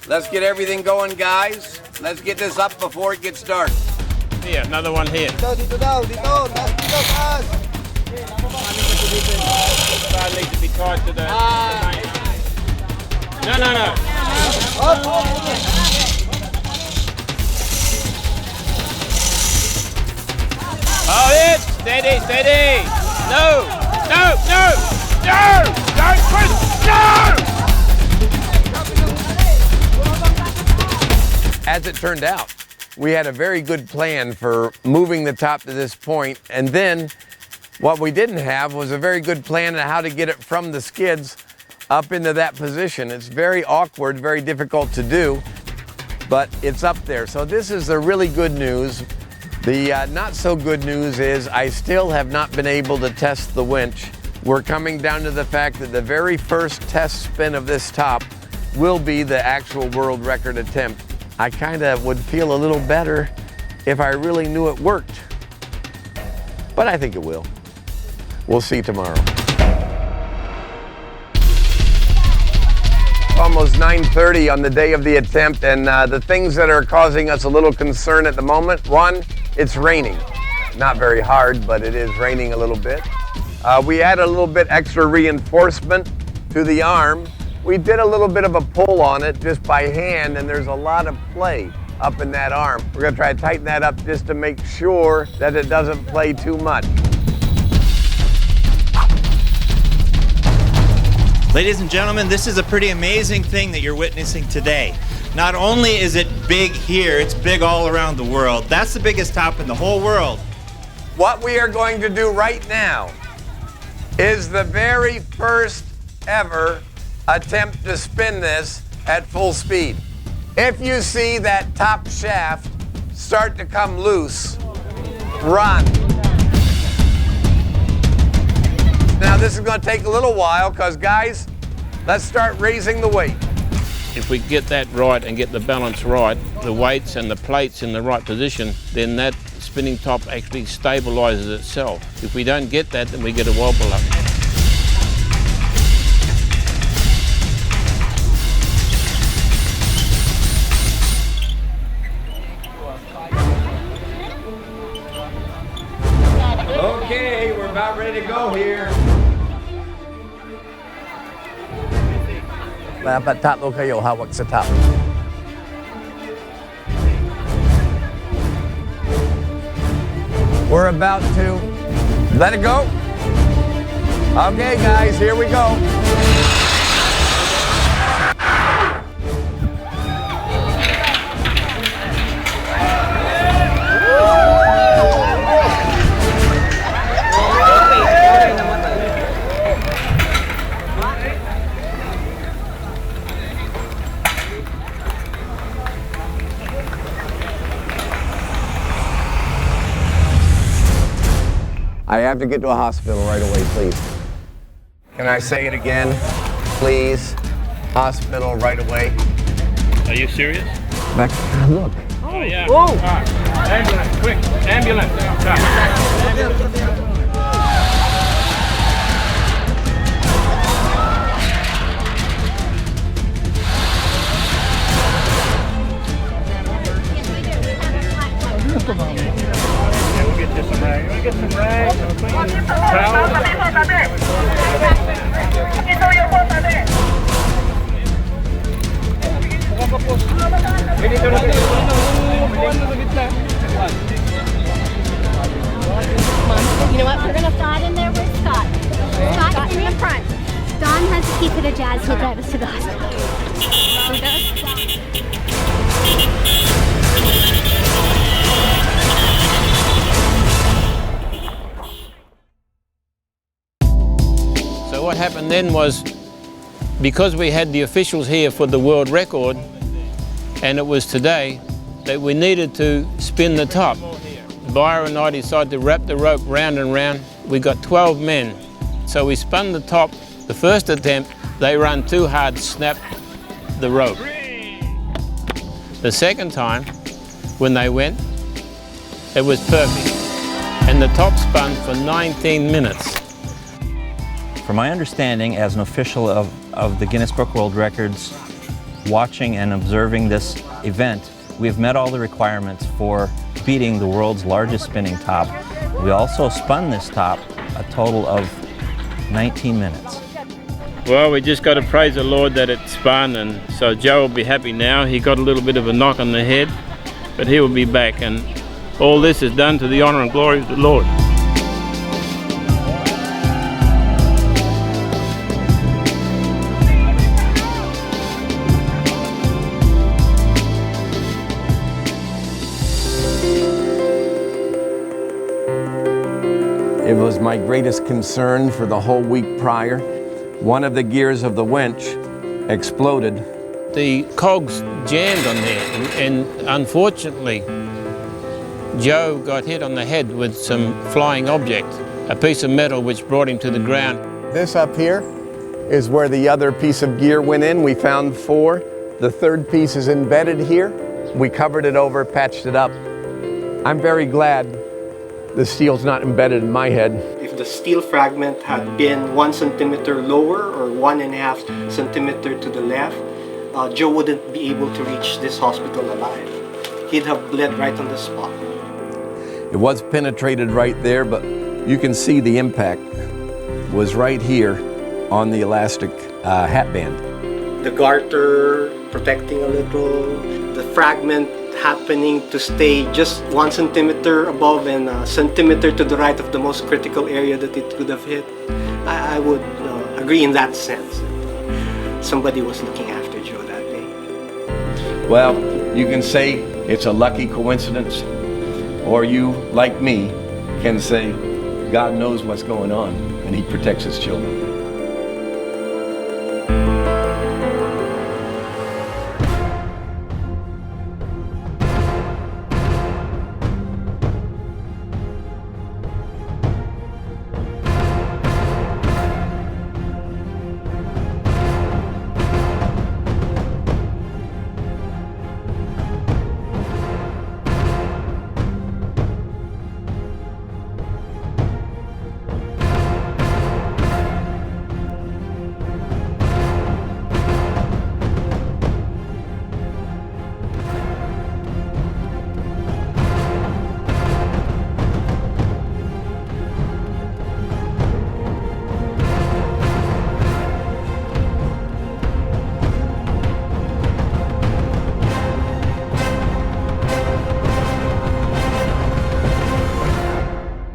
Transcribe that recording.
Let's get everything going, guys. Let's get this up before it gets dark. Here, another one here. Dito daw, dito, taas. Bar needs to be tied to the... No. Oh, it! Steady! No! Don't push! No! As it turned out, we had a very good plan for moving the top to this point, and then what we didn't have was a very good plan on how to get it from the skids up into that position. It's very awkward, very difficult to do, but it's up there. So this is the really good news. The not so good news is I still have not been able to test the winch. We're coming down to the fact that the very first test spin of this top will be the actual world record attempt. I kind of would feel a little better if I really knew it worked, but I think it will. We'll see tomorrow. Almost 9:30 on the day of the attempt, and the things that are causing us a little concern at the moment. One, it's raining. Not very hard, but it is raining a little bit. We added a little bit extra reinforcement to the arm. We did a little bit of a pull on it just by hand, and there's a lot of play up in that arm. We're gonna try to tighten that up just to make sure that it doesn't play too much. Ladies and gentlemen, this is a pretty amazing thing that you're witnessing today. Not only is it big here, it's big all around the world. That's the biggest top in the whole world. What we are going to do right now is the very first ever attempt to spin this at full speed. If you see that top shaft start to come loose, run. Now this is going to take a little while because, guys, let's start raising the weight. If we get that right and get the balance right, the weights and the plates in the right position, then that spinning top actually stabilizes itself. If we don't get that, then we get a wobble up. Okay, we're about ready to go here. Tatlo kayo hawak sa top. We're about to let it go. Okay, guys, here we go. I have to get to a hospital right away, please. Can I say it again? Please, hospital right away. Are you serious? Back, look. Oh, yeah. Whoa. All right. Ambulance, quick, ambulance. We'll get you some rags. We'll get some rags. You know what? We're gonna fly in there with Scott. Scott's in the front. Don has to keep it a jazz. He'll drive us to the hospital. Who does? So what happened then was, because we had the officials here for the world record, and it was today, that we needed to spin the top. The buyer and I decided to wrap the rope round and round. We got 12 men. So we spun the top. The first attempt, they ran too hard, snapped the rope. The second time, when they went, it was perfect. And the top spun for 19 minutes. From my understanding as an official of the Guinness Book World Records, Watching and observing this event, we've met all the requirements for beating the world's largest spinning top. We also spun this top a total of 19 minutes. Well, we just got to praise the Lord that it spun, and so Joe will be happy now. He got a little bit of a knock on the head, but he will be back, and all this is done to the honor and glory of the Lord. It was my greatest concern for the whole week prior. One of the gears of the winch exploded. The cogs jammed on there, and unfortunately, Joe got hit on the head with some flying object, a piece of metal which brought him to the ground. This up here is where the other piece of gear went in. We found 4. The third piece is embedded here. We covered it over, patched it up. I'm very glad the steel's not embedded in my head. If the steel fragment had been 1 centimeter lower or 1.5 centimeter to the left, Joe wouldn't be able to reach this hospital alive. He'd have bled right on the spot. It was penetrated right there, but you can see the impact was right here on the elastic hat band. The garter protecting a little, the fragment happening to stay just 1 centimeter above and a centimeter to the right of the most critical area that it could have hit. I would agree in that sense. Somebody was looking after Joe that day. Well, you can say it's a lucky coincidence, or you, like me, can say God knows what's going on and He protects His children.